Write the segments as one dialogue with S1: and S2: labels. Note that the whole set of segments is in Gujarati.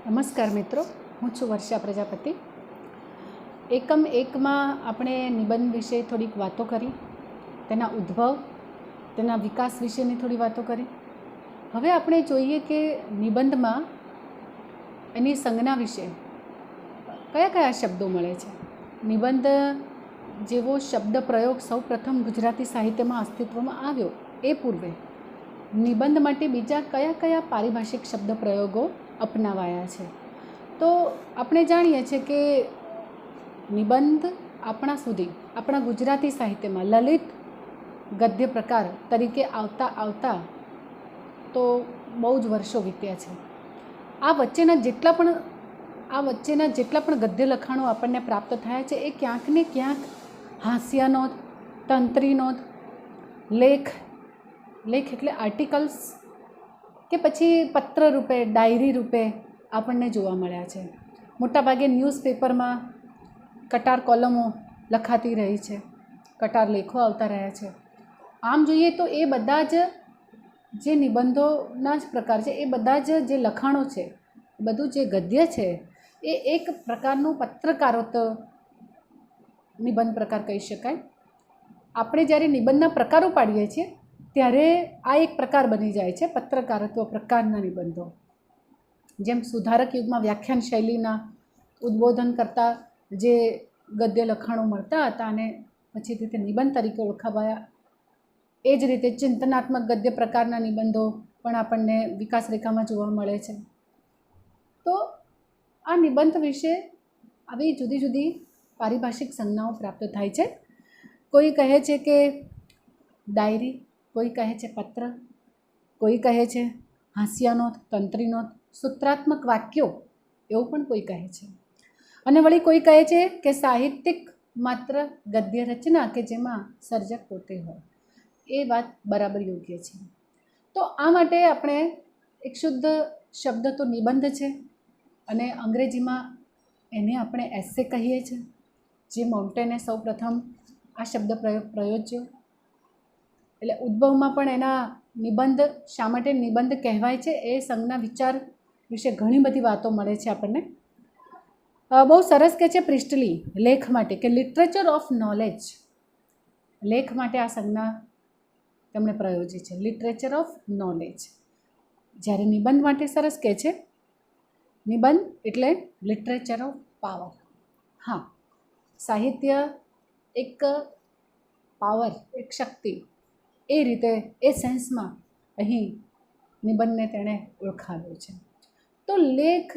S1: નમસ્કાર મિત્રો, હું છું વર્ષા પ્રજાપતિ. એકમ એકમાં આપણે નિબંધ વિશે થોડીક વાતો કરી, તેના ઉદ્ભવ, તેના વિકાસ વિશેની થોડી વાતો કરી. હવે આપણે જોઈએ કે નિબંધમાં એની સંજ્ઞા વિશે કયા કયા શબ્દો મળે છે. નિબંધ જેવો શબ્દ પ્રયોગ સૌ પ્રથમ ગુજરાતી સાહિત્યમાં અસ્તિત્વમાં આવ્યો એ પૂર્વે નિબંધ માટે બીજા કયા કયા પારિભાષિક શબ્દ પ્રયોગો અપનાવાયા છે. તો આપણે જાણીએ છીએ કે નિબંધ આપણા ગુજરાતી સાહિત્યમાં લલિત ગદ્ય પ્રકાર તરીકે આવતા તો બહુ જ વર્ષો વીત્યા છે. આ વચ્ચેના જેટલા પણ ગદ્ય લખાણો આપણને પ્રાપ્ત થયા છે એ ક્યાંક ને ક્યાંક હાસ્યનોંધ, તંત્રીનોંધ, લેખ એટલે આર્ટિકલ્સ કે પછી પત્ર રૂપે, ડાયરી રૂપે આપણને જોવા મળ્યા છે. મોટાભાગે ન્યૂઝપેપરમાં કટાર કોલમો લખાતી રહી છે, કટાર લેખો આવતા રહ્યા છે. આમ જોઈએ તો એ બધા જ જે નિબંધોના જ પ્રકાર છે, એ બધા જ જે લખાણો છે, બધું જે ગદ્ય છે એ એક પ્રકારનું પત્રકારોત્વ નિબંધ પ્રકાર કહી શકાય. આપણે જ્યારે નિબંધના પ્રકારો પાડીએ છીએ ત્યારે આ એક પ્રકાર બની જાય છે, પત્રકારત્વ પ્રકારના નિબંધો. જેમ સુધારક યુગમાં વ્યાખ્યાન શૈલીના ઉદ્બોધન કરતા જે ગદ્ય લખાણો મળતા હતા અને પછીથી તે નિબંધ તરીકે ઓળખાવાયા, એ જ રીતે ચિંતનાત્મક ગદ્ય પ્રકારના નિબંધો પણ આપણને વિકાસ રેખામાં જોવા મળે છે. તો આ નિબંધ વિશે આવી જુદી જુદી પારિભાષિક સંજ્ઞાઓ પ્રાપ્ત થાય છે. કોઈ કહે છે કે ડાયરી, કોઈ કહે છે પત્ર, કોઈ કહે છે હાસ્યનોંધ, તંત્રીનોંધ, સૂત્રાત્મક વાક્યો એવું પણ કોઈ કહે છે. અને વળી કોઈ કહે છે કે સાહિત્યિક માત્ર ગદ્ય રચના કે જેમાં સર્જક પોતે હોય. એ વાત બરાબર યોગ્ય છે. તો આ માટે આપણે એક શુદ્ધ શબ્દ તો નિબંધ છે અને અંગ્રેજીમાં એને આપણે એસે કહીએ છીએ, જે મોન્ટેને સૌ પ્રથમ આ શબ્દ પ્રયોજ્યો. એટલે ઉદ્ભવમાં પણ એના નિબંધ, શા માટે નિબંધ કહેવાય છે એ સંજ્ઞા વિચાર વિશે ઘણી બધી વાતો મળે છે આપણને. બહુ સરસ કહે છે પ્રિસ્ટલી લેખ માટે કે લિટરેચર ઓફ નોલેજ. લેખ માટે આ સંજ્ઞા તેમણે પ્રયોજી છે, લિટરેચર ઓફ નોલેજ. જ્યારે નિબંધ માટે સરસ કહે છે નિબંધ એટલે લિટરેચર ઓફ પાવર. હા, સાહિત્ય એક પાવર, એક શક્તિ, એ રીતે એ સેન્સમાં અહીં નિબંધને તેણે ઓળખાવ્યો છે. તો લેખ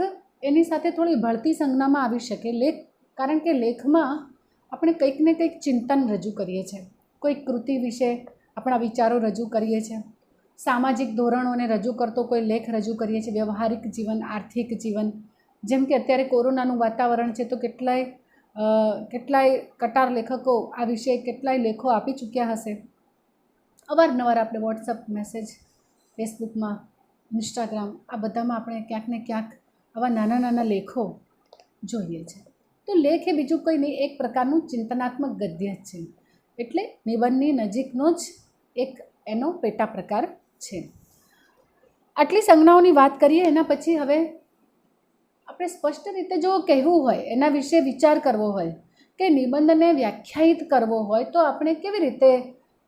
S1: એની સાથે થોડી ભળતી સંજ્ઞામાં આવી શકે. લેખ કારણ કે લેખમાં આપણે કંઈક ને કંઈક ચિંતન રજૂ કરીએ છીએ, કોઈક કૃતિ વિશે આપણા વિચારો રજૂ કરીએ છીએ, સામાજિક ધોરણોને રજૂ કરતો કોઈ લેખ રજૂ કરીએ છીએ, વ્યવહારિક જીવન, આર્થિક જીવન. જેમ કે અત્યારે કોરોનાનું વાતાવરણ છે તો કેટલાય કટાર લેખકો આ વિશે કેટલાય લેખો આપી ચૂક્યા હશે. અવારનવાર આપણે વોટ્સઅપ મેસેજ, ફેસબુકમાં, ઇન્સ્ટાગ્રામ, આ બધામાં આપણે ક્યાંક ને ક્યાંક આવા નાના નાના લેખો જોઈએ છે. તો લેખ એ બીજું કંઈ નહીં, એક પ્રકારનું ચિંતનાત્મક ગદ્ય છે. એટલે નિબંધની નજીકનો જ એક એનો પેટા પ્રકાર છે. આટલી સંજ્ઞાઓની વાત કરીએ એના પછી હવે આપણે સ્પષ્ટ રીતે જો કહેવું હોય, એના વિશે વિચાર કરવો હોય કે નિબંધને વ્યાખ્યાયિત કરવો હોય તો આપણે કેવી રીતે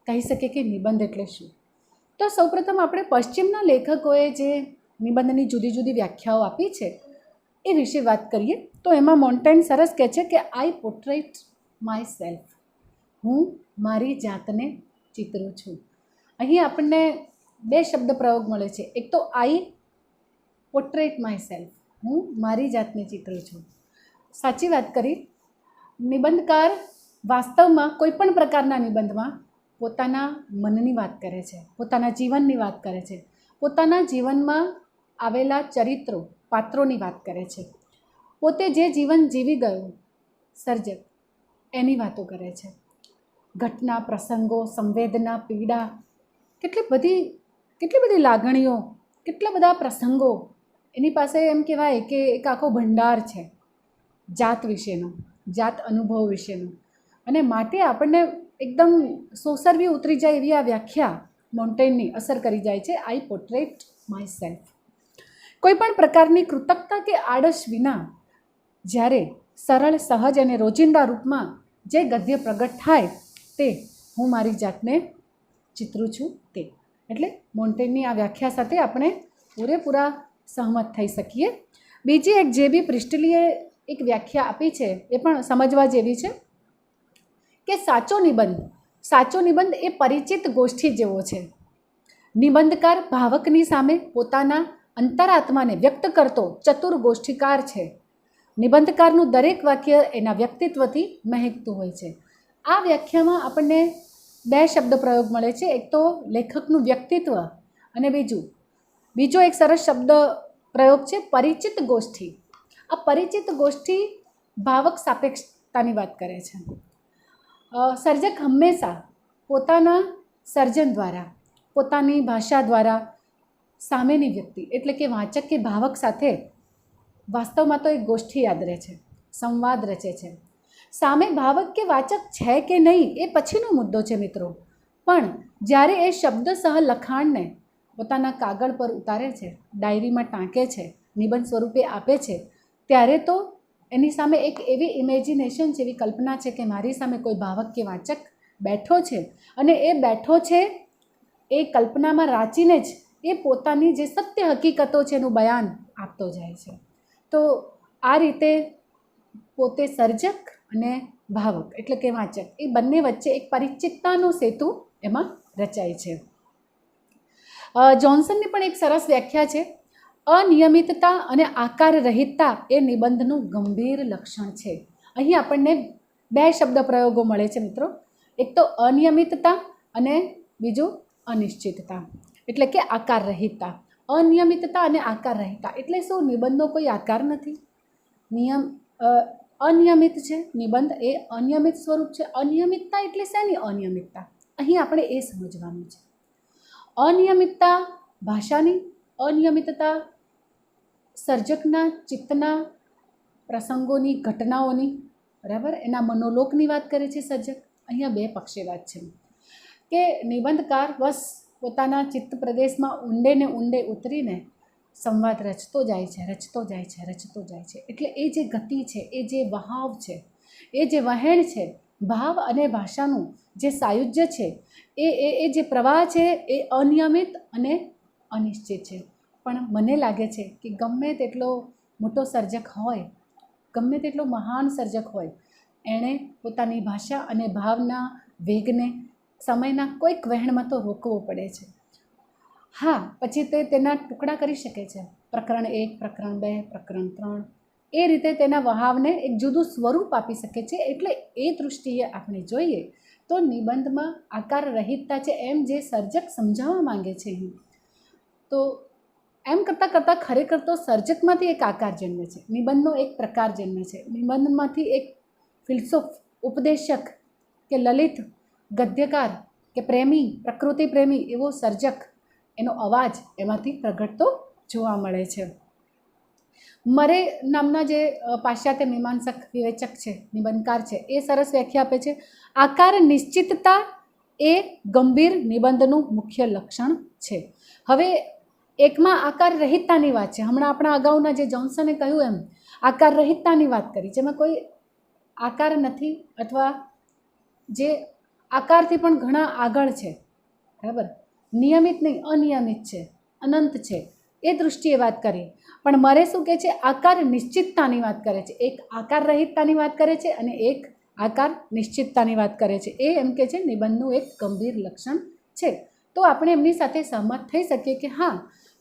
S1: કહી શકીએ કે નિબંધ એટલે શું. તો સૌપ્રથમ આપણે પશ્ચિમના લેખકોએ જે નિબંધની જુદી જુદી વ્યાખ્યાઓ આપી છે એ વિશે વાત કરીએ. તો એમાં મોન્ટેન સરસ કહે છે કે આઈ પોર્ટ્રેટ માય સેલ્ફ, હું મારી જાતને ચિતરું છું. અહીં આપણને બે શબ્દ પ્રયોગ મળે છે. એક તો આઈ પોર્ટ્રેટ માય સેલ્ફ, હું મારી જાતને ચિતરું છું. સાચી વાત કરી. નિબંધકાર વાસ્તવમાં કોઈ પણ પ્રકારના નિબંધમાં પોતાના મનની વાત કરે છે, પોતાના જીવનની વાત કરે છે, પોતાના જીવનમાં આવેલા ચરિત્રો, પાત્રોની વાત કરે છે, પોતે જે જીવન જીવી ગયું સર્જક એની વાતો કરે છે. ઘટના, પ્રસંગો, સંવેદના, પીડા, કેટલી બધી લાગણીઓ, કેટલા બધા પ્રસંગો એની પાસે. એમ કહેવાય કે એક આખો ભંડાર છે જાત વિશેનો, જાત અનુભવ વિશેનો. અને માટે આપણને એકદમ સોસરવી ઉતરી જાય એવી આ વ્યાખ્યા મોન્ટેનની અસર કરી જાય છે, આઈ પોર્ટ્રેટ માય સેલ્ફ. કોઈ પણ પ્રકારની કૃતજ્ઞતા કે આળસ વિના જ્યારે સરળ સહજ અને રોજિંદા રૂપમાં જે ગદ્ય પ્રગટ થાય તે હું મારી જાતને ચિતરું છું તે. એટલે મોન્ટેનની આ વ્યાખ્યા સાથે આપણે પૂરેપૂરા સહમત થઈ શકીએ. બીજી એક જે બી પ્રિસ્ટલીએ એક વ્યાખ્યા આપી છે એ પણ સમજવા જેવી છે કે સાચો નિબંધ એ પરિચિત ગોષ્ઠી જેવો છે. નિબંધકાર ભાવકની સામે પોતાના અંતરાત્માને વ્યક્ત કરતો ચતુર ગોષ્ઠીકાર છે. નિબંધકારનું દરેક વાક્ય એના વ્યક્તિત્વથી મહેકતું હોય છે. આ વ્યાખ્યામાં આપણને બે શબ્દ પ્રયોગ મળે છે. એક તો લેખકનું વ્યક્તિત્વ અને બીજો એક સરસ શબ્દ પ્રયોગ છે પરિચિત ગોષ્ઠી. આ પરિચિત ગોષ્ઠી ભાવક સાપેક્ષતાની વાત કરે છે. સર્જક હંમેશા પોતાના સર્જન દ્વારા, પોતાની ભાષા દ્વારા સામેની વ્યક્તિ એટલે કે વાચક કે ભાવક સાથે વાસ્તવમાં તો એક ગોષ્ઠી યાદ રહે છે, સંવાદ રચે છે. સામે ભાવક કે વાચક છે કે નહીં એ પછીનો મુદ્દો છે મિત્રો, પણ જ્યારે એ શબ્દસહ લખાણને પોતાના કાગળ પર ઉતારે છે, ડાયરીમાં ટાંકે છે, નિબંધ સ્વરૂપે આપે છે, ત્યારે તો એની સામે એક એવી ઇમેજિનેશન છે, એવી કલ્પના છે કે મારી સામે કોઈ ભાવક કે વાચક બેઠો છે અને એ બેઠો છે એ કલ્પનામાં રાચીને જ એ પોતાની જે સત્ય હકીકતો છે એનું બયાન આપતો જાય છે. તો આ રીતે પોતે સર્જક અને ભાવક એટલે કે વાચક એ બંને વચ્ચે એક પરિચિતતાનો સેતુ એમાં રચાય છે. જોન્સનની પણ એક સરસ વ્યાખ્યા છે. અનિયમિતતા અને આકાર રહિતતા એ નિબંધનું ગંભીર લક્ષણ છે. અહીં આપણને બે શબ્દ પ્રયોગો મળે છે મિત્રો. એક તો અનિયમિતતા અને બીજું અનિશ્ચિતતા એટલે કે આકાર રહિતતા. અનિયમિતતા અને આકાર રહિતતા એટલે શું? નિબંધનો કોઈ આકાર નથી, અનિયમિત છે નિબંધ, એ અનિયમિત સ્વરૂપ છે. અનિયમિતતા એટલે શેની અનિયમિતતા? અહીં આપણે એ સમજવાનું છે. અનિયમિતતા ભાષાની, અનિયમિતતા સર્જકના ચિત્તના પ્રસંગોની, ઘટનાઓની, બરાબર, એના મનોલોકની વાત કરે છે સર્જક. અહીંયા બે પક્ષે વાત છે કે નિબંધકાર બસ પોતાના ચિત્ત પ્રદેશમાં ઊંડે ને ઊંડે ઉતરીને સંવાદ રચતો જાય છે. એટલે એ જે ગતિ છે, એ જે વહાવ છે, એ જે વહેણ છે, ભાવ અને ભાષાનું જે સાયુજ્ય છે, એ જે પ્રવાહ છે એ અનિયમિત અને અનિશ્ચિત છે. પણ મને લાગે છે કે ગમે તેટલો મોટો સર્જક હોય, ગમે તેટલો મહાન સર્જક હોય, એણે પોતાની ભાષા અને ભાવના વેગને સમયના કોઈક વહેણમાં તો રોકવો પડે છે. હા, પછી તે તેના ટુકડા કરી શકે છે, પ્રકરણ 1, પ્રકરણ 2, પ્રકરણ 3, એ રીતે તેના વહાવને એક જુદું સ્વરૂપ આપી શકે છે. એટલે એ દૃષ્ટિએ આપણે જોઈએ તો નિબંધમાં આકાર રહિતતા છે એમ જે સર્જક સમજાવવા માંગે છે અહીં, તો એમ કરતાં ખરેખર તો સર્જકમાંથી એક આકાર જન્મે છે, નિબંધનો એક પ્રકાર જન્મે છે. નિબંધમાંથી એક ફિલસૂફ, ઉપદેશક કે લલિત, ગદ્યકાર કે પ્રેમી, પ્રકૃતિ પ્રેમી એવો સર્જક, એનો અવાજ એમાંથી પ્રગટતો જોવા મળે છે. મરે નામના જે પાશ્ચાત્ય મીમાંસક વિવેચક છે, નિબંધકાર છે, એ સરસ વ્યાખ્યા આપે છે. આકાર નિશ્ચિતતા એ ગંભીર નિબંધનું મુખ્ય લક્ષણ છે. હવે એકમાં આકાર રહિતતાની વાત છે. હમણાં આપણા અગાઉના જે જોન્સને કહ્યું એમ આકાર રહિતતાની વાત કરી, જેમાં કોઈ આકાર નથી અથવા જે આકારથી પણ ઘણા આગળ છે, બરાબર, નિયમિત નહીં, અનિયમિત છે, અનંત છે, એ દૃષ્ટિએ વાત કરી. પણ મારે શું કહે છે? આકાર નિશ્ચિતતાની વાત કરે છે. એક આકાર રહિતતાની વાત કરે છે અને એક આકાર નિશ્ચિતતાની વાત કરે છે. એ એમ કે છે નિબંધનું એક ગંભીર લક્ષણ છે. તો આપણે એમની સાથે સહમત થઈ શકીએ કે હા,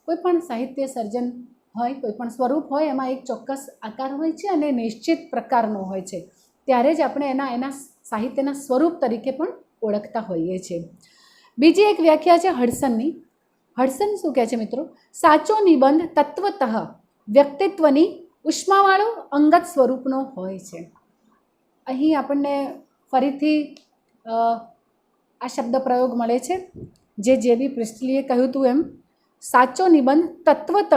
S1: કોઈ પણ સાહિત્ય સર્જન હોય, કોઈ પણ સ્વરૂપ હોય, એમાં એક ચોક્કસ આકાર હોય છે અને નિશ્ચિત પ્રકારનો હોય છે. ત્યારે જ આપણે એના સાહિત્યના સ્વરૂપ તરીકે પણ ઓળખતા હોઈએ છીએ. બીજી એક વ્યાખ્યા છે હડસનની. હડસન શું કહે છે મિત્રો? સાચો નિબંધ તત્વતઃ વ્યક્તિત્વની ઉષ્માવાળો અંગત સ્વરૂપનો હોય છે. અહીં આપણને ફરીથી આ શબ્દ પ્રયોગ મળે છે જે જેવી પ્રિસ્ટલીએ કહ્યું હતું એમ, સાચો નિબંધ તત્વતઃ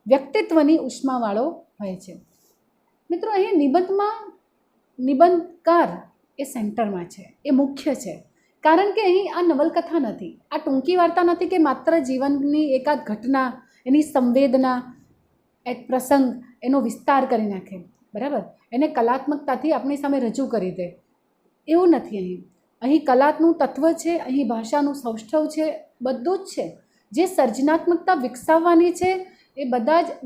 S1: વ્યક્તિત્વની ઉષ્માવાળો હોય છે. મિત્રો, અહીં નિબંધમાં નિબંધકાર એ સેન્ટરમાં છે, એ મુખ્ય છે. કારણ કે અહીં આ નવલકથા નથી, આ ટૂંકી વાર્તા નથી કે માત્ર જીવનની એકાદ ઘટના, એની સંવેદના એક પ્રસંગ એનો વિસ્તાર કરી નાખે, બરાબર, એને કલાત્મકતાથી આપણી સામે રજૂ કરી દે, એવું નથી અહીં. અહીં કલાનું તત્વ છે, અહીં ભાષાનું સૌષ્ઠવ છે, બધું જ છે. જે સર્જનાત્મકતા વિકસાવવાની છે એ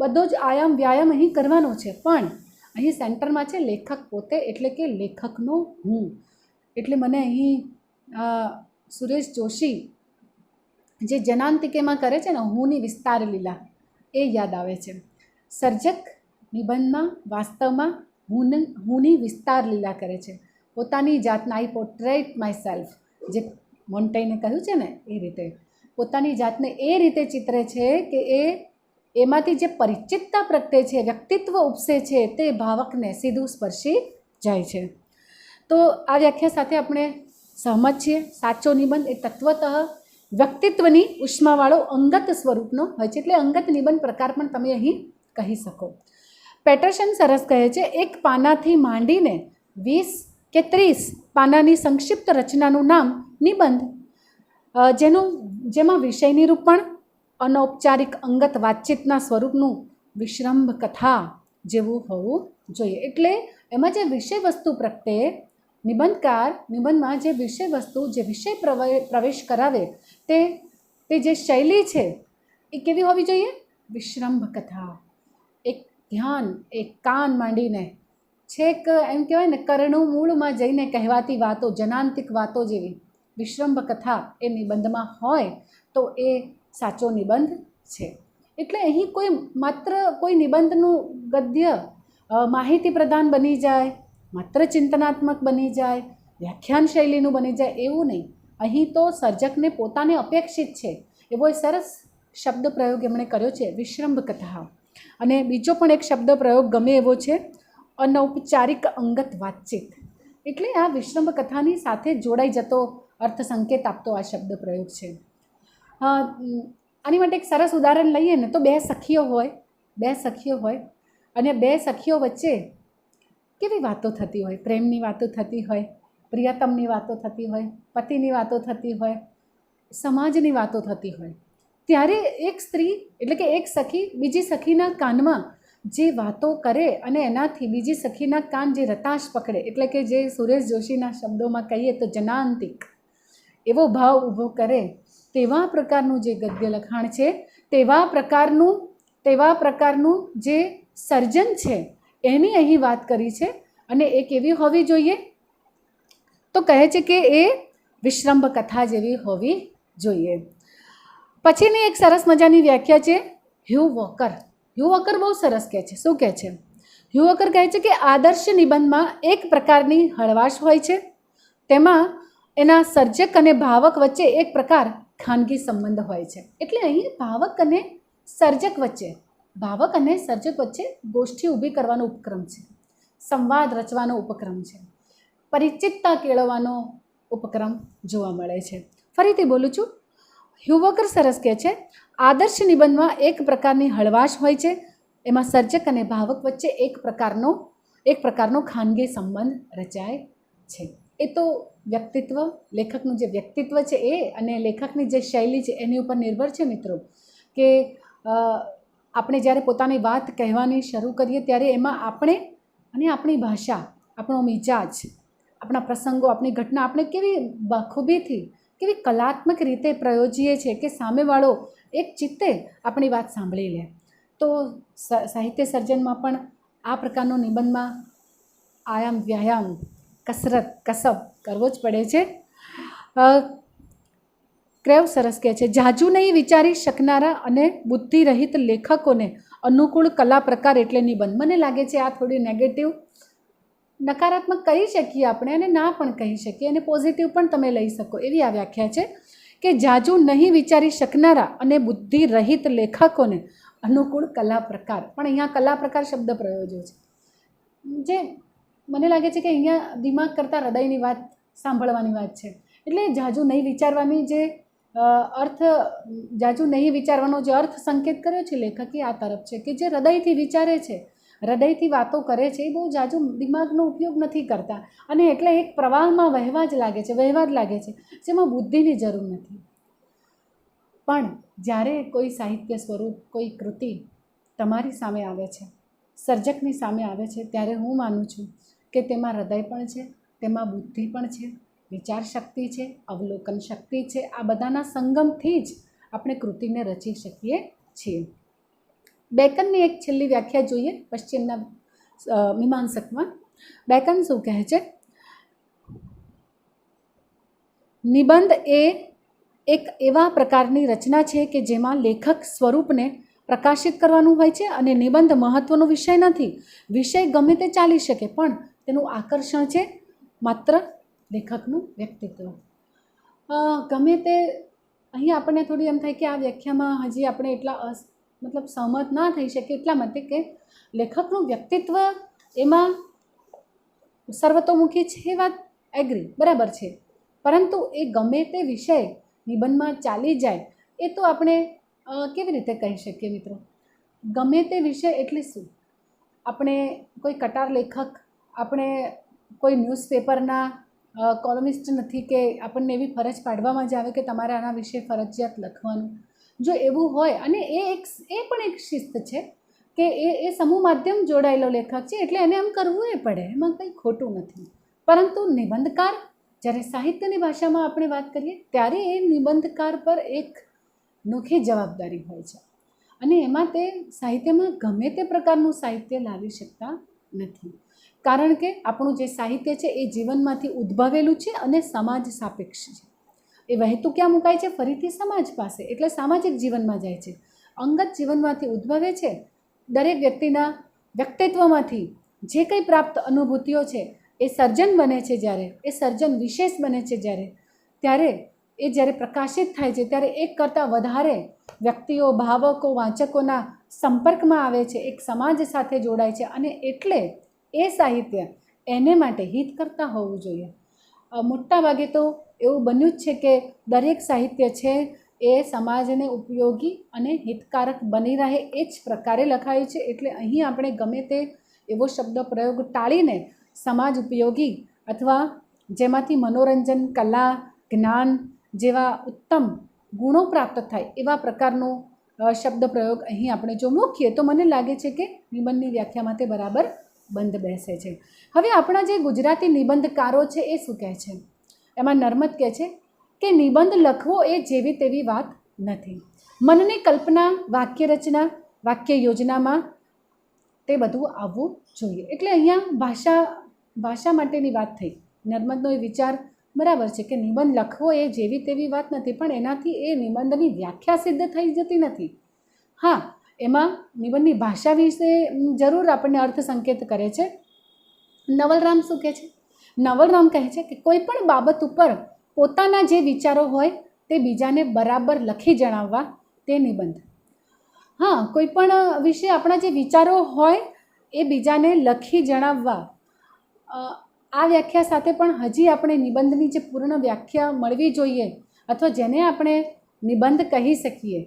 S1: બધો જ આયામ વ્યાયામ અહીં કરવાનો છે. પણ અહીં સેન્ટરમાં છે લેખક પોતે, એટલે કે લેખકનો હું. એટલે મને અહીં સુરેશ જોશી જે જનાંતિકેમાં કરે છે ને હુંની વિસ્તાર લીલા, એ યાદ આવે છે. સર્જક નિબંધમાં વાસ્તવમાં હુંની વિસ્તાર લીલા કરે છે. પોતાની જાતના આઈ પોર્ટ્રેટ માય સેલ્ફ, જે મોન્ટેઇને કહ્યું છે ને એ રીતે પોતાની જાતને એ રીતે ચિત્રે છે કે એમાંથી જે પરિચિતતા પ્રગટે છે, વ્યક્તિત્વ ઉપસે છે, તે ભાવકને સીધું સ્પર્શી જાય છે. તો આ વ્યાખ્યા સાથે આપણે સહમત છીએ. સાચો નિબંધ એ તત્વતઃ વ્યક્તિત્વની ઉષ્માવાળો અંગત સ્વરૂપનો હોય છે, એટલે અંગત નિબંધ પ્રકાર પણ તમે અહીં કહી શકો. પેટરસન સરસ કહે છે, એક પાનાથી માંડીને 20 કે 30 પાનાની સંક્ષિપ્ત રચનાનું નામ નિબંધ, જેમાં વિષય નિરૂપણ અનૌપચારિક અંગત વાતચીતના સ્વરૂપનું વિશ્રંભ કથા જેવું હોવું જોઈએ. એટલે એમાં જે વિષય વસ્તુ પ્રગટે, નિબંધમાં જે વિષય વસ્તુ, જે વિષય પ્રવેશ કરાવે, તે જે શૈલી છે એ કેવી હોવી જોઈએ? વિશ્રંભ કથા. એક ધ્યાન, એક કાન માંડીને છેક એમ કહેવાય ને કરણું મૂળમાં જઈને કહેવાતી વાતો, જનાંતિક વાતો જેવી વિશ્રંભ કથા એ નિબંધમાં હોય તો એ સાચો નિબંધ છે. એટલે અહીં માત્ર કોઈ નિબંધનું ગદ્ય માહિતી પ્રદાન બની જાય, માત્ર ચિંતનાત્મક બની જાય, વ્યાખ્યાન શૈલીનું બની જાય, એવું નહીં. અહીં તો સર્જકને પોતાને અપેક્ષિત છે એવો સરસ શબ્દ પ્રયોગ એમણે કર્યો છે, વિશ્રંભ કથા. અને બીજો પણ એક શબ્દ પ્રયોગ ગમે એવો છે, અનૌપચારિક અંગત વાતચીત. એટલે આ વિશ્રંભ કથાની સાથે જોડાઈ જતો અર્થ સંકેત આપતો આ શબ્દ પ્રયોગ છે. આની માટે એક સરસ ઉદાહરણ લઈએ ને તો બે સખીઓ હોય અને બે સખીઓ વચ્ચે કેવી વાતો થતી હોય, પ્રેમની વાતો થતી હોય, પ્રિયતમની વાતો થતી હોય, પતિની વાતો થતી હોય, સમાજની વાતો થતી હોય. ત્યારે એક સ્ત્રી એટલે કે એક સખી બીજી સખીના કાનમાં જે વાતો કરે અને એનાથી બીજી સખીના કાન જે રતાશ પકડે, એટલે કે જે સુરેશ જોશીના શબ્દોમાં કહીએ તો જનાંતિક એવો ભાવ ઊભો કરે, તેવા પ્રકારનું જે ગદ્ય લખાણ છે, તેવા પ્રકારનું જે સર્જન છે એની અહીં વાત કરી છે. અને એ કેવી હોવી જોઈએ? તો કહે છે કે એ વિશ્રંભ કથા જેવી હોવી જોઈએ. પછીની એક સરસ મજાની વ્યાખ્યા છે હ્યુ વોકર બહુ સરસ કહે છે. શું કહે છે? હ્યુ વોકર કહે છે કે આદર્શ નિબંધમાં એક પ્રકારની હળવાશ હોય છે, તેમાં એના સર્જક અને ભાવક વચ્ચે એક પ્રકાર ખાનગી સંબંધ હોય છે. એટલે અહીં ભાવક અને સર્જક વચ્ચે ગોષ્ઠી ઊભી કરવાનો ઉપક્રમ છે, સંવાદ રચવાનો ઉપક્રમ છે, પરિચિતતા કેળવવાનો ઉપક્રમ જોવા મળે છે. ફરીથી બોલું છું, હ્યુ વોકર સરસ કહે છે, આદર્શ નિબંધમાં એક પ્રકારની હળવાશ હોય છે, એમાં સર્જક અને ભાવક વચ્ચે એક પ્રકારનો ખાનગી સંબંધ રચાય છે. એ તો વ્યક્તિત્વ, લેખકનું જે વ્યક્તિત્વ છે એ અને લેખકની જે શૈલી છે એની ઉપર નિર્ભર છે મિત્રો, કે આપણે જ્યારે પોતાની વાત કહેવાની શરૂ કરીએ ત્યારે એમાં આપણે અને આપણી ભાષા, આપણો મિજાજ, આપણા પ્રસંગો, આપણી ઘટના આપણે કેવી બખૂબીથી, કેવી કલાત્મક રીતે પ્રયોજીએ છીએ કે સામેવાળો એક ચિત્તે આપણી વાત સાંભળી લે. તો સાહિત્ય સર્જનમાં પણ આ પ્રકારનો નિબંધમાં આયામ વ્યાયામ, કસબ કરવો જ પડે છે. ક્રેવ સરસ કહે છે, જાજુ નહીં વિચારી શકનારા અને બુદ્ધિરહિત લેખકોને અનુકૂળ કલા પ્રકાર એટલે નિબંધ. મને લાગે છે આ થોડી નેગેટિવ, નકારાત્મક કહી શકીએ આપણે અને ના પણ કહી શકીએ, અને પોઝિટિવ પણ તમે લઈ શકો એવી આ વ્યાખ્યા છે કે જાજુ નહીં વિચારી શકનારા અને બુદ્ધિરહિત લેખકોને અનુકૂળ કલા પ્રકાર. પણ અહીંયા કલા પ્રકાર શબ્દ પ્રયોજ્યો છે, જે મને લાગે છે કે અહીંયા દિમાગ કરતાં હૃદયની વાત સાંભળવાની વાત છે. એટલે જાજુ નહીં વિચારવાની જે જાજુ નહીં વિચારવાનો જે અર્થ સંકેત કર્યો છે લેખકે આ તરફ છે કે જે હૃદયથી વિચારે છે, હૃદયથી વાતો કરે છે, એ બહુ જાજુ દિમાગનો ઉપયોગ નથી કરતા અને એટલે એક પ્રવાહમાં વહેવા જ લાગે છે, જેમાં બુદ્ધિની જરૂર નથી. પણ જ્યારે કોઈ સાહિત્ય સ્વરૂપ, કોઈ કૃતિ તમારી સામે આવે છે, સર્જકની સામે આવે છે, ત્યારે હું માનું છું કે તેમાં હૃદય પણ છે, તેમાં બુદ્ધિ પણ છે, વિચાર શક્તિ છે, અવલોકન શક્તિ છે. આ બધાના સંગમથી જ આપણે કૃતિને રચી શકીએ છીએ. બેકનની એક છેલ્લી વ્યાખ્યા જોઈએ પશ્ચિમના મીમાંસકમાં. બેકન શું કહે છે? નિબંધ એ એક એવા પ્રકારની રચના છે કે જેમાં લેખક સ્વરૂપને પ્રકાશિત કરવાનું હોય છે અને નિબંધ મહત્ત્વનો વિષય નથી. વિષય ગમે તે ચાલી શકે, પણ તેનું આકર્ષણ છે માત્ર લેખકનું વ્યક્તિત્વ. ગમે તે અહીં આપણને થોડી એમ થાય કે આ વ્યાખ્યામાં હજી આપણે એટલા મતલબ સહમત ના થઈ શકીએ, એટલા માટે કે લેખકનું વ્યક્તિત્વ એમાં સર્વતોમુખી છે, એ વાત એગ્રી બરાબર છે, પરંતુ એ ગમે તે વિષય નિબંધમાં ચાલી જાય એ તો આપણે કેવી રીતે કહી શકીએ મિત્રો? ગમે તે વિષય એટલે શું? આપણે કોઈ કટાર લેખક, આપણે કોઈ ન્યૂઝપેપરના કોલમિસ્ટ નથી કે આપણને એવી ફરજ પાડવામાં જ આવે કે તમારે આના વિશે ફરજિયાત લખવાનું. જો એવું હોય, અને એ પણ એક શિસ્ત છે કે એ સમૂહ માધ્યમ જોડાયેલો લેખક છે એટલે એને એમ કરવું એ પડે, એમાં કંઈ ખોટું નથી. પરંતુ નિબંધકાર, જ્યારે સાહિત્યની ભાષામાં આપણે વાત કરીએ ત્યારે એ નિબંધકાર પર એક નોખી જવાબદારી હોય છે અને એમાં તે સાહિત્યમાં ગમે તે પ્રકારનું સાહિત્ય લાવી શકતા નથી. કારણ કે આપણું જે સાહિત્ય છે એ જીવનમાંથી ઉદ્ભવેલું છે અને સમાજ સાપેક્ષ છે. એ વહેતું ક્યાં મુકાય છે? ફરીથી સમાજ પાસે, એટલે સામાજિક જીવનમાં જાય છે. અંગત જીવનમાંથી ઉદ્ભવે છે. દરેક વ્યક્તિના વ્યક્તિત્વમાંથી જે કંઈ પ્રાપ્ત અનુભૂતિઓ છે એ સર્જન બને છે. જ્યારે એ સર્જન વિશેષ બને છે, ત્યારે એ જ્યારે પ્રકાશિત થાય છે ત્યારે એક કરતાં વધારે વ્યક્તિઓ, ભાવકો, વાંચકોના સંપર્કમાં આવે છે, એક સમાજ સાથે જોડાય છે અને એટલે એ સાહિત્ય એને માટે હિત કરતા હોવું જોઈએ. મોટા ભાગે તો એવું બન્યું જ છે કે દરેક સાહિત્ય છે એ સમાજને ઉપયોગી અને હિતકારક બની રહે એ જ પ્રકારે લખાયું છે. એટલે અહીં આપણે ગમે તે એવો શબ્દ પ્રયોગ ટાળીને સમાજ ઉપયોગી અથવા જેમાંથી મનોરંજન, કલા, જ્ઞાન જેવા ઉત્તમ ગુણો પ્રાપ્ત થાય એવા પ્રકારનો શબ્દ પ્રયોગ અહીં આપણે જો મૂકીએ તો મને લાગે છે કે નિબંધની વ્યાખ્યામાં તે બરાબર બંધ બેસે છે. હવે આપણા જે ગુજરાતી નિબંધકારો છે એ શું કહે છે? એમાં નર્મદ કહે છે કે નિબંધ લખવો એ જેવી તેવી વાત નથી. મનની કલ્પના, વાક્ય રચના, વાક્ય યોજનામાં તે બધું આવવું જોઈએ. એટલે અહીંયા ભાષા માટેની વાત થઈ. નર્મદનો એ વિચાર બરાબર છે કે નિબંધ લખવો એ જેવી તેવી વાત નથી, પણ એનાથી એ નિબંધની વ્યાખ્યા સિદ્ધ થઈ જતી નથી. હા, એમાં નિબંધની ભાષા વિશે જરૂર આપણને અર્થ સંકેત કરે છે. નવલરામ શું કહે છે? નવલરામ કહે છે કે કોઈ પણ બાબત ઉપર પોતાના જે વિચારો હોય તે બીજાને બરાબર લખી જણાવવા તે નિબંધ. હા, કોઈ પણ વિશે આપણા જે વિચારો હોય એ બીજાને લખી જણાવવા, આ વ્યાખ્યા સાથે પણ હજી આપણે નિબંધની જે પૂર્ણ વ્યાખ્યા મળવી જોઈએ અથવા જેને આપણે નિબંધ કહી શકીએ,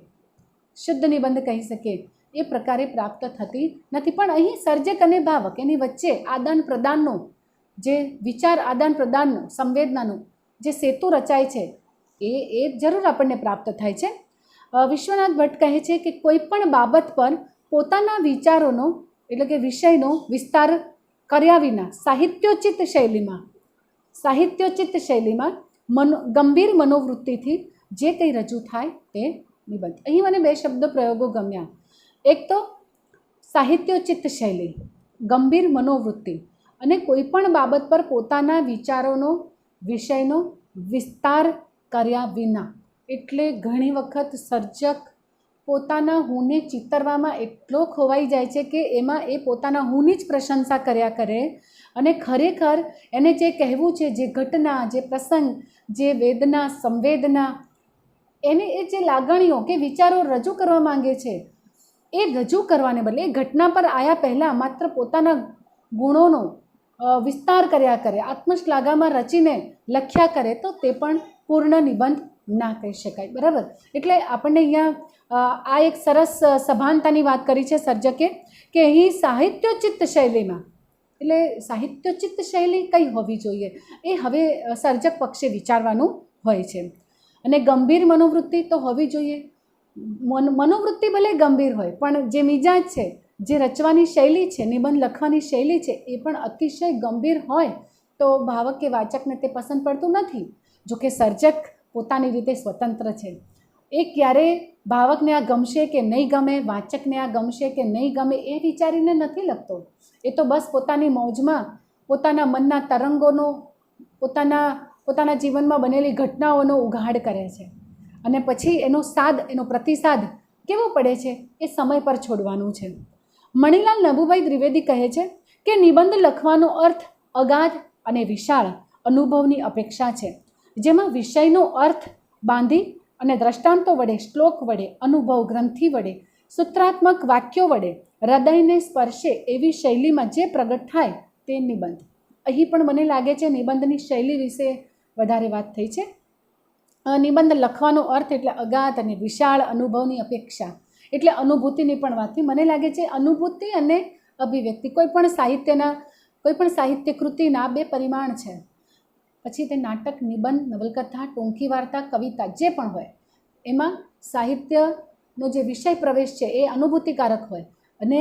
S1: શુદ્ધ નિબંધ કહી શકીએ, એ પ્રકારે પ્રાપ્ત થતી નથી. પણ અહીં સર્જક અને ભાવક એની વચ્ચે આદાન પ્રદાનનો, જે વિચાર આદાન પ્રદાનનો, સંવેદનાનો જે સેતુ રચાય છે એ જરૂર આપણને પ્રાપ્ત થાય છે. વિશ્વનાથ ભટ્ટ કહે છે કે કોઈ પણ બાબત પર પોતાના વિચારોનો એટલે કે વિષયનો વિસ્તાર કર્યા વિના સાહિત્યોચિત શૈલીમાં ગંભીર મનોવૃત્તિથી જે કંઈ રજૂ થાય તે નિબંધ. અહીં મને બે શબ્દ પ્રયોગો ગમ્યા. એક તો સાહિત્યોચિત શૈલી, ગંભીર મનોવૃત્તિ, અને કોઈ પણ બાબત પર પોતાના વિચારોનો વિષયનો વિસ્તાર કર્યા વિના. એટલે ઘણી વખત સર્જક પોતાના હુંને ચિતરવામાં એટલો ખોવાઈ જાય છે કે એમાં એ પોતાના હુંની જ પ્રશંસા કર્યા કરે અને ખરેખર એને જે કહેવું છે, જે ઘટના, જે પ્રસંગ, જે વેદના, સંવેદના, એને એ જે લાગણીઓ કે વિચારો રજૂ કરવા માંગે છે એ રજૂ કરવાને બદલે એ ઘટના પર આવ્યા પહેલાં માત્ર પોતાના ગુણોનો વિસ્તાર કર્યા કરે, આત્મશ્લાઘામાં રચીને લખ્યા કરે તો તે પણ પૂર્ણ નિબંધ ના કહી શકાય. બરાબર? એટલે આપણને અહીંયા આ એક સરસ સભાનતાની વાત કરી છે સર્જકે કે અહીં સાહિત્યોચિત શૈલીમાં, એટલે સાહિત્યોચિત શૈલી કઈ હોવી જોઈએ એ હવે સર્જક પક્ષે વિચારવાનું હોય છે. અને ગંભીર મનોવૃત્તિ તો હોવી જોઈએ. મનોવૃત્તિ ભલે ગંભીર હોય પણ જે મિજાજ છે, જે રચવાની શૈલી છે, નિબંધ લખવાની શૈલી છે, એ પણ અતિશય ગંભીર હોય તો ભાવક કે વાચકને તે પસંદ પડતું નથી. જોકે સર્જક પોતાની રીતે સ્વતંત્ર છે. એ ક્યારેય ભાવકને આ ગમશે કે નહીં ગમે, વાચકને આ ગમશે કે નહીં ગમે એ વિચારીને નથી લખતો. એ તો બસ પોતાની મોજમાં પોતાના મનના તરંગોનો, પોતાના જીવનમાં બનેલી ઘટનાઓનો ઉઘાડ કરે છે અને પછી એનો પ્રતિસાદ કેવો પડે છે એ સમય પર છોડવાનું છે. મણિલાલ નભુભાઈ દ્વિવેદી કહે છે કે નિબંધ લખવાનો અર્થ અગાધ અને વિશાળ અનુભવની અપેક્ષા છે, જેમાં વિષયનો અર્થ બાંધી અને દ્રષ્ટાંતો વડે, શ્લોક વડે, અનુભવ ગ્રંથિ વડે, સૂત્રાત્મક વાક્યો વડે હૃદયને સ્પર્શે એવી શૈલીમાં જે પ્રગટ થાય તે નિબંધ. અહીં પણ મને લાગે છે નિબંધની શૈલી વિશે વધારે વાત થઈ છે. નિબંધ લખવાનો અર્થ એટલે અગાધ અને વિશાળ અનુભવની અપેક્ષા, એટલે અનુભૂતિની પણ વાત થઈ. મને લાગે છે અનુભૂતિ અને અભિવ્યક્તિ કોઈ પણ સાહિત્ય કૃતિના બે પરિમાણ છે. પછી તે નાટક, નિબંધ, નવલકથા, ટૂંકી વાર્તા, કવિતા જે પણ હોય એમાં સાહિત્યનો જે વિષય પ્રવેશ છે એ અનુભૂતિકારક હોય અને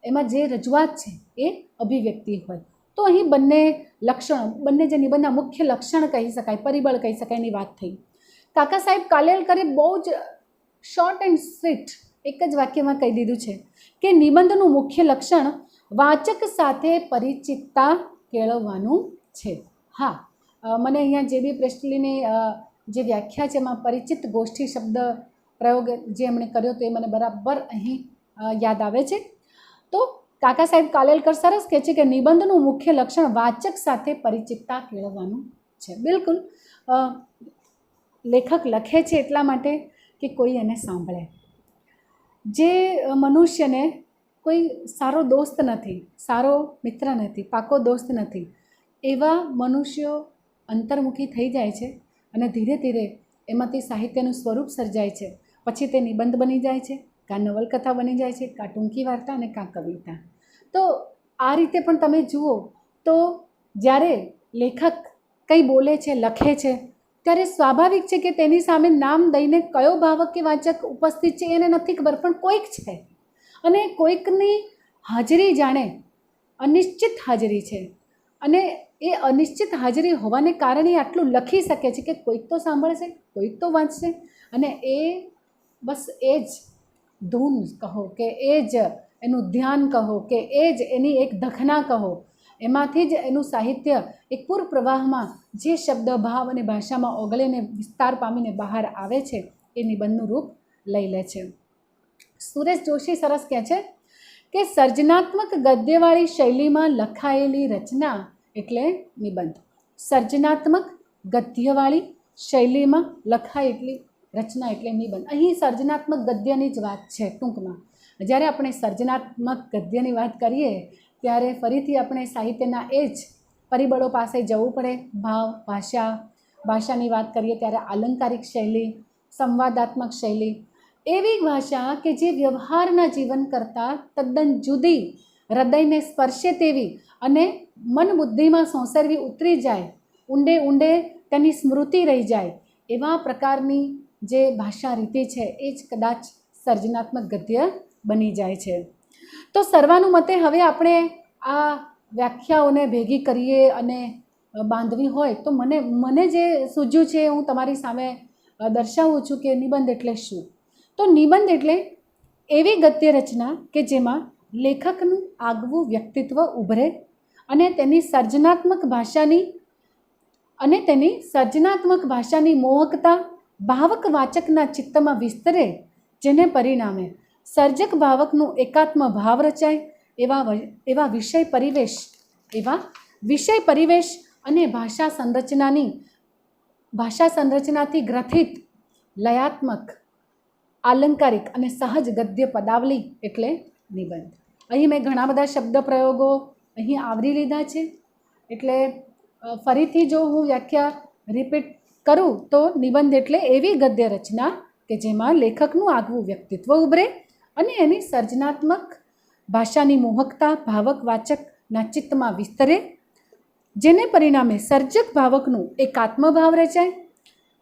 S1: એમાં જે રજૂઆત છે એ અભિવ્યક્તિ હોય. તો અહીં બંને જે નિબંધના મુખ્ય લક્ષણ કહી શકાય, પરિબળ કહી શકાય એની વાત થઈ. કાકા સાહેબ કાલેલકરે બહુ જ શોર્ટ એન્ડ સ્વીટ એક જ વાક્યમાં કહી દીધું છે કે નિબંધનું મુખ્ય લક્ષણ વાચક સાથે પરિચિતતા કેળવવાનું છે. હા, મને અહીંયા જે બી પ્રેસ્ટલીની જે વ્યાખ્યા છે એમાં પરિચિત ગોષ્ઠી શબ્દ પ્રયોગ જે એમણે કર્યો તો એ મને બરાબર અહીં યાદ આવે છે. તો કાકા સાહેબ કાલેલકર સરસ કહે છે કે નિબંધનું મુખ્ય લક્ષણ વાચક સાથે પરિચિતતા કેળવવાનું છે. બિલકુલ, લેખક લખે છે એટલા માટે કે કોઈ એને સાંભળે. જે મનુષ્યને કોઈ સારો દોસ્ત નથી, સારો મિત્ર નથી, પાકો દોસ્ત નથી, એવા મનુષ્યો અંતર્મુખી થઈ જાય છે અને ધીરે ધીરે એમાંથી સાહિત્યનું સ્વરૂપ સર્જાય છે. પછી તે નિબંધ બની જાય છે, કાં નવલકથા બની જાય છે, કાં ટૂંકી વાર્તા અને કાં કવિતા. તો આ રીતે પણ તમે જુઓ તો જ્યારે લેખક કંઈ બોલે છે, લખે છે, ત્યારે સ્વાભાવિક છે કે તેની સામે નામ દઈને કયો ભાવક કે વાચક ઉપસ્થિત છે એને નથી ખબર, પણ કોઈક છે અને કોઈકની હાજરી જાણે અનિશ્ચિત હાજરી છે અને એ અનિશ્ચિત હાજરી હોવાને કારણે આટલું લખી શકે છે કે કોઈક તો સાંભળશે, કોઈક તો વાંચશે અને બસ એ જ ધૂન કહો કે એ જ એનું ધ્યાન કહો કે એ જ એની એક દખના કહો, એમાંથી જ એનું સાહિત્ય એક પૂર પ્રવાહમાં જે શબ્દ, ભાવ અને ભાષામાં ઓગળીને વિસ્તાર પામીને બહાર આવે છે એ નિબંધનું રૂપ લઈ લે છે. સુરેશ જોશી સરસ કહે છે કે સર્જનાત્મક ગદ્યવાળી શૈલીમાં લખાયેલી રચના એટલે નિબંધ. સર્જનાત્મક ગદ્યવાળી શૈલીમાં લખાયેલી રચના એટલે નિબંધ. અહીં સર્જનાત્મક ગદ્યની જ વાત છે. ટૂંકમાં જ્યારે આપણે સર્જનાત્મક ગદ્યની વાત કરીએ ત્યારે ફરીથી આપણે સાહિત્યના એ જ પરિબળો પાસે જવું પડે. ભાવ, ભાષાની વાત કરીએ ત્યારે આલંકારિક શૈલી, સંવાદાત્મક શૈલી, એવી ભાષા કે જે વ્યવહારના જીવન કરતાં તદ્દન જુદી, હૃદયને સ્પર્શે તેવી અને મન બુદ્ધિમાં સંસરવી ઉતરી જાય, ઊંડે ઊંડે તેની સ્મૃતિ રહી જાય એવા પ્રકારની જે ભાષા રીતિ છે એ જ કદાચ સર્જનાત્મક ગદ્ય બની જાય છે. તો સર્વાનુમતે હવે આપણે આ વ્યાખ્યાઓને ભેગી કરીએ અને બાંધવી હોય તો મને જે સૂઝ્યું છે હું તમારી સામે દર્શાવું છું કે નિબંધ એટલે શું. તો નિબંધ એટલે એવી ગદ્ય રચના કે જેમાં લેખકનું આગવું વ્યક્તિત્વ ઉભરે અને તેની સર્જનાત્મક ભાષાની મોહકતા ભાવક વાચકના ચિત્તમાં વિસ્તરે, જેને પરિણામે સર્જક ભાવકનું એકાત્મ ભાવ રચાય એવા વિષય પરિવેશ અને ભાષા સંરચનાથી ગ્રથિત લયાત્મક, આલંકારિક અને સહજ ગદ્ય પદાવલી એટલે નિબંધ. અહીં મેં ઘણા બધા શબ્દ પ્રયોગો અહીં આવરી લીધા છે. એટલે ફરીથી જો હું વ્યાખ્યા રિપીટ કરું તો નિબંધ એટલે એવી ગદ્ય રચના કે જેમાં લેખકનું આગવું વ્યક્તિત્વ ઉભરે અને એની સર્જનાત્મક ભાષાની મોહકતા ભાવક વાચકના ચિત્તમાં વિસ્તરે, જેને પરિણામે સર્જક ભાવકનું એકાત્મભાવ રચાય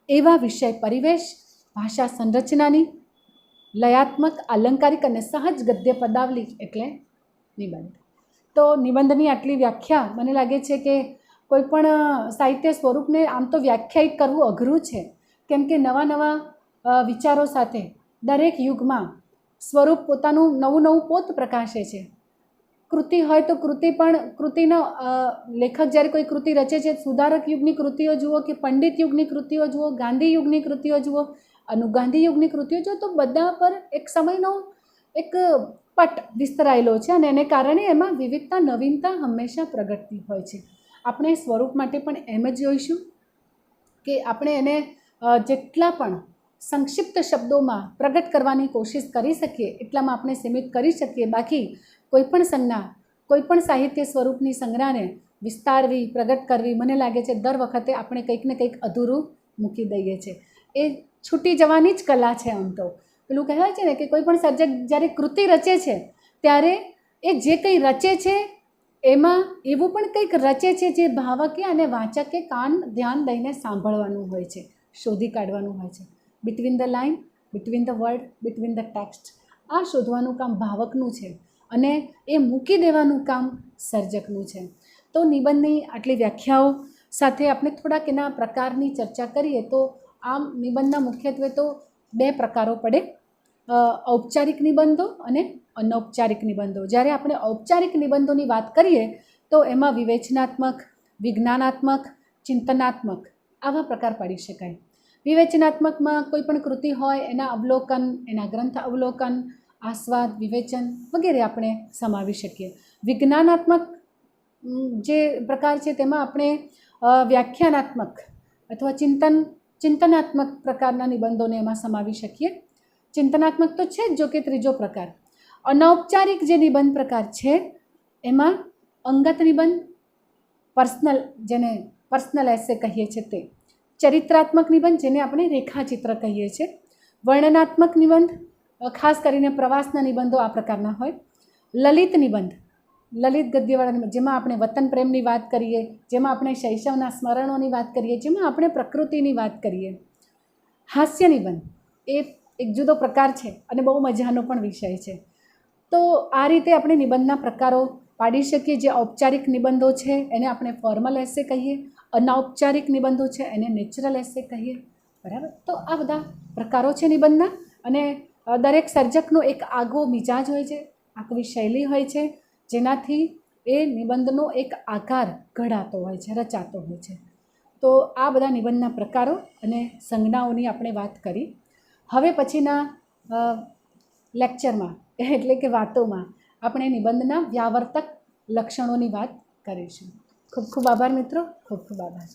S1: એવા વિષય પરિવેશ, ભાષા સંરચનાની લયાત્મક, આલંકારિક અને સહજ ગદ્ય પદાવલી એટલે નિબંધ. તો નિબંધની આટલી વ્યાખ્યા મને લાગે છે કે કોઈપણ સાહિત્ય સ્વરૂપને આમ તો વ્યાખ્યાયિત કરવું અઘરું છે, કેમ કે નવા નવા વિચારો સાથે દરેક યુગમાં સ્વરૂપ પોતાનું નવું નવું પોત પ્રકાશે છે. કૃતિ હોય તો કૃતિ પણ કૃતિનો લેખક જ્યારે કોઈ કૃતિ રચે છે, સુધારક યુગની કૃતિઓ જુઓ કે પંડિત યુગની કૃતિઓ જુઓ, ગાંધી યુગની કૃતિઓ જુઓ, અનુગાંધી યુગની કૃતિઓ જુઓ, તો બધા પર એક સમયનો એક પટ વિસ્તરાયેલો છે અને એને કારણે એમાં વિવિધતા, નવીનતા હંમેશા પ્રગટતી હોય છે. આપણે સ્વરૂપ માટે પણ એમ જ જોઈશું કે આપણે એને જેટલા પણ સંક્ષિપ્ત શબ્દોમાં પ્રગટ કરવાની કોશિશ કરી શકીએ એટલામાં આપણે સીમિત કરી શકીએ. બાકી કોઈપણ સંજ્ઞા, કોઈપણ સાહિત્ય સ્વરૂપની સંજ્ઞાને વિસ્તારવી, પ્રગટ કરવી, મને લાગે છે દર વખતે આપણે કંઈક ને કંઈક અધૂરું મૂકી દઈએ છીએ. એ છૂટી જવાની જ કલા છે. આમ તો પેલું કહેવાય છે ને કે કોઈ પણ સર્જક જ્યારે કૃતિ રચે છે ત્યારે એ જે કંઈ રચે છે એમાં એવું પણ કંઈક રચે છે જે ભાવકે અને વાચકે કાન ધ્યાન દઈને સાંભળવાનું હોય છે, શોધી કાઢવાનું હોય છે. Between the line, between the word, between the text, આ શોધવાનું કામ ભાવકનું છે અને એ મૂકી દેવાનું કામ સર્જકનું છે. તો નિબંધની આટલી વ્યાખ્યાઓ સાથે આપણે થોડાક એના પ્રકારની ચર્ચા કરીએ તો આમ નિબંધના મુખ્યત્વે તો બે પ્રકારો પડે, ઔપચારિક નિબંધો અને અનૌપચારિક નિબંધો. જ્યારે આપણે ઔપચારિક નિબંધોની વાત કરીએ તો એમાં વિવેચનાત્મક, વિજ્ઞાનાત્મક, ચિંતનાત્મક આવા પ્રકાર પાડી શકાય. વિવેચનાત્મકમાં કોઈ પણ કૃતિ હોય એના અવલોકન, એના ગ્રંથ અવલોકન, આસ્વાદ, વિવેચન વગેરે આપણે સમાવી શકીએ. વિજ્ઞાનાત્મક જે પ્રકાર છે તેમાં આપણે વ્યાખ્યાનાત્મક અથવા ચિંતનાત્મક પ્રકારના નિબંધોને એમાં સમાવી શકીએ. ચિંતનાત્મક તો છે જ, જો કે ત્રીજો પ્રકાર. અનૌપચારિક જે નિબંધ પ્રકાર છે એમાં અંગત નિબંધ, પર્સનલ, જેને પર્સનલ એસે કહીએ છીએ તે, ચરિત્રાત્મક નિબંધ જેને આપણે રેખાચિત્ર કહીએ છીએ, વર્ણનાત્મક નિબંધ, ખાસ કરીને પ્રવાસના નિબંધો આ પ્રકારના હોય, લલિત નિબંધ, લલિત ગદ્યવાળા નિબંધ જેમાં આપણે વતન પ્રેમની વાત કરીએ, જેમાં આપણે શૈશવના સ્મરણોની વાત કરીએ, જેમાં આપણે પ્રકૃતિની વાત કરીએ. હાસ્ય નિબંધ એ એક જુદો પ્રકાર છે અને બહુ મજાનો પણ વિષય છે. તો આ રીતે આપણે નિબંધના પ્રકારો પાડી શકીએ. જે ઔપચારિક નિબંધો છે એને આપણે ફોર્મલ એસે કહીએ, અનૌપચારિક નિબંધો છે એને નેચરલ એસે કહીએ. બરાબર. તો આ બધા પ્રકારો છે નિબંધના અને દરેક સર્જકનો એક આગવો મિજાજ હોય છે, આગવી શૈલી હોય છે, જેનાથી એ નિબંધનો એક આકાર ઘડાતો હોય છે, રચાતો હોય છે. તો આ બધા નિબંધના પ્રકારો અને સંજ્ઞાઓની આપણે વાત કરી. હવે પછીના લેક્ચરમાં એટલે કે વાતોમાં આપણે નિબંધના વ્યાવર્તક લક્ષણોની વાત કરીશું. ખૂબ ખૂબ આભાર મિત્રો, ખૂબ ખૂબ આભાર.